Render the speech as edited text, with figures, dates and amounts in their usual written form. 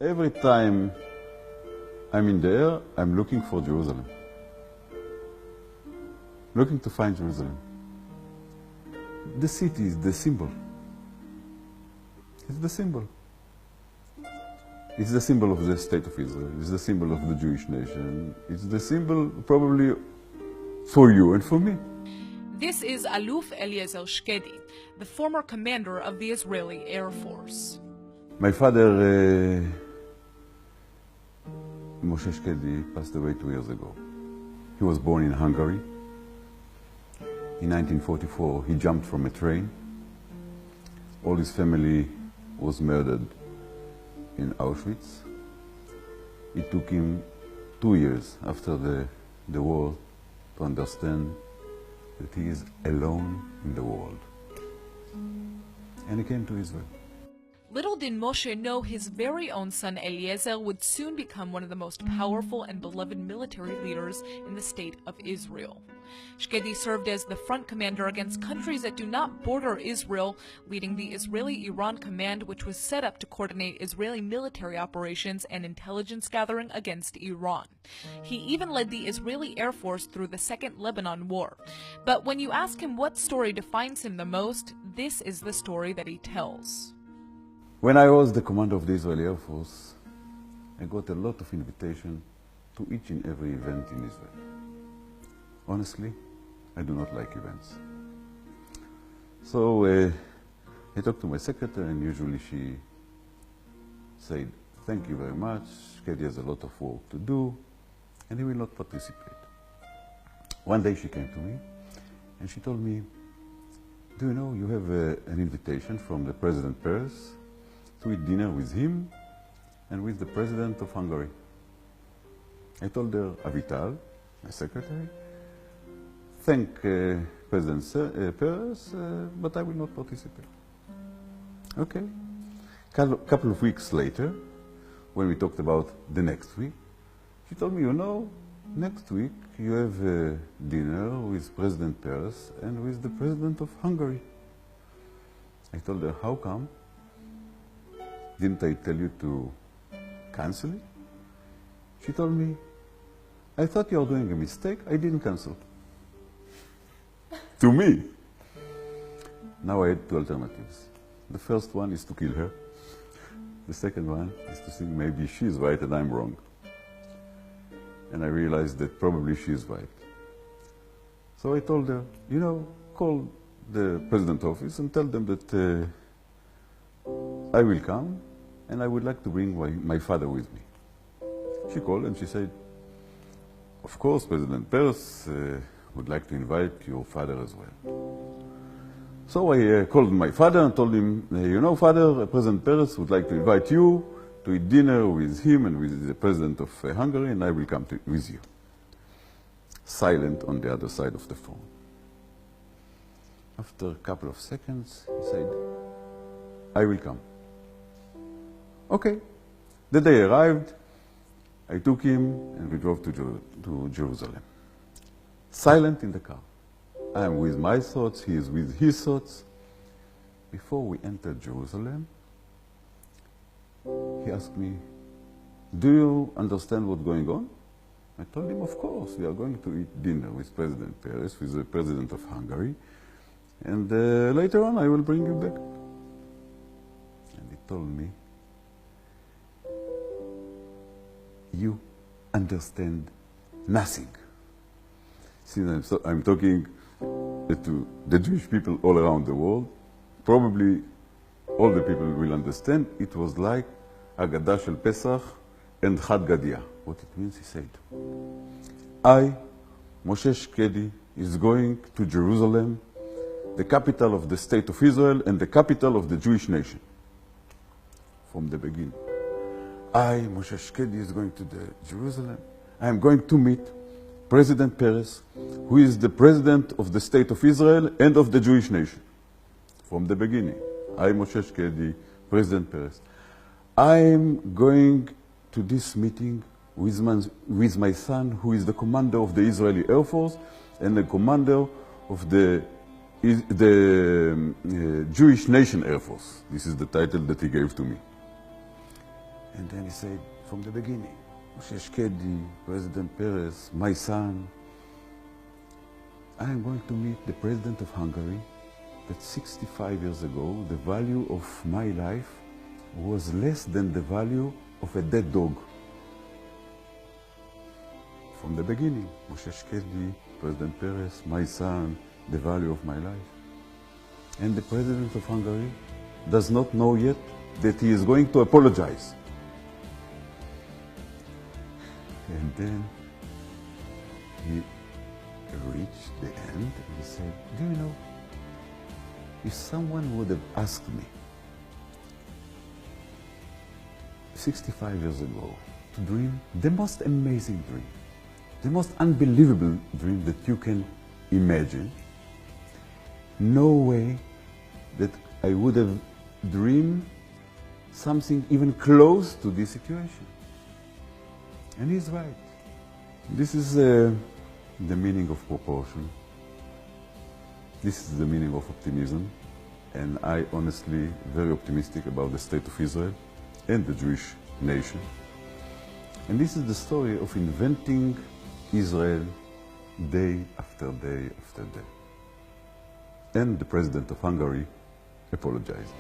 Every time I'm in the air, I'm looking for Jerusalem. Looking to find Jerusalem. The city is the symbol. It's the symbol. It's the symbol of the state of Israel. It's the symbol of the Jewish nation. It's the symbol probably for you and for me. This is Aluf Eliezer Shkedi, the former commander of the Israeli Air Force. My father, Moshe Shkedi, passed away 2 years ago. He was born in Hungary. In 1944, he jumped from a train. All his family was murdered in Auschwitz. It took him 2 years after the war to understand that he is alone in the world. And he came to Israel. Little did Moshe know his very own son Eliezer would soon become one of the most powerful and beloved military leaders in the state of Israel. Shkedi served as the front commander against countries that do not border Israel, leading the Israeli-Iran Command, which was set up to coordinate Israeli military operations and intelligence gathering against Iran. He even led the Israeli Air Force through the Second Lebanon War. But when you ask him what story defines him the most, this is the story that he tells. When I was the commander of the Israeli Air Force, I got a lot of invitations to each and every event in Israel. Honestly, I do not like events. So I talked to my secretary, and usually she said, "Thank you very much, Shkedi has a lot of work to do, and he will not participate." One day she came to me, and she told me, "Do you know you have an invitation from the President Peres to eat dinner with him and with the President of Hungary?" I told her, "Avital, my secretary, thank President Peres, but I will not participate." Okay. Couple of weeks later, when we talked about the next week, she told me, "You know, next week you have a dinner with President Peres and with the President of Hungary." I told her, "How come? Didn't I tell you to cancel it?" She told me, "I thought you were doing a mistake. I didn't cancel." To me. Now I had two alternatives. The first one is to kill her. The second one is to think maybe she's right and I'm wrong. And I realized that probably she's right. So I told her, "You know, call the president's office and tell them that I will come and I would like to bring my father with me." She called and she said, "Of course, President Peres would like to invite your father as well." So I called my father and told him, "You know, Father, President Peres would like to invite you to eat dinner with him and with the President of Hungary, and I will come with you." Silent on the other side of the phone. After a couple of seconds, he said, "I will come." Okay. The day arrived, I took him and we drove to Jerusalem. Silent in the car. I am with my thoughts, he is with his thoughts. Before we entered Jerusalem, he asked me, "Do you understand what's going on?" I told him, "Of course, we are going to eat dinner with President Peres, with the President of Hungary, and later on I will bring you back." And he told me, "You understand nothing." Since I'm talking to the Jewish people all around the world, probably all the people will understand. It was like Haggadah Shel Pesach and Chad Gadya. What it means, he said, "I, Moshe Shkedi, is going to Jerusalem, the capital of the state of Israel and the capital of the Jewish nation." From the beginning. "I, Moshe Shkedi, is going to Jerusalem. I am going to meet President Peres, who is the president of the state of Israel and of the Jewish nation." From the beginning. "I, Moshe Shkedi, President Peres. I am going to this meeting with my son, who is the commander of the Israeli Air Force and the commander of the Jewish Nation Air Force." This is the title that he gave to me. And then he said, from the beginning, Moshe Shkedi, President Peres, my son, I am going to meet the President of Hungary, that 65 years ago, the value of my life was less than the value of a dead dog. From the beginning, Moshe Shkedi, President Peres, my son, the value of my life. And the President of Hungary does not know yet that he is going to apologize. And then he reached the end and he said, do you know, if someone would have asked me 65 years ago to dream the most amazing dream, the most unbelievable dream that you can imagine, no way that I would have dreamed something even close to this situation. And he's right. This is the meaning of proportion. This is the meaning of optimism. And I honestly very optimistic about the state of Israel and the Jewish nation. And this is the story of inventing Israel day after day after day. And the President of Hungary apologized.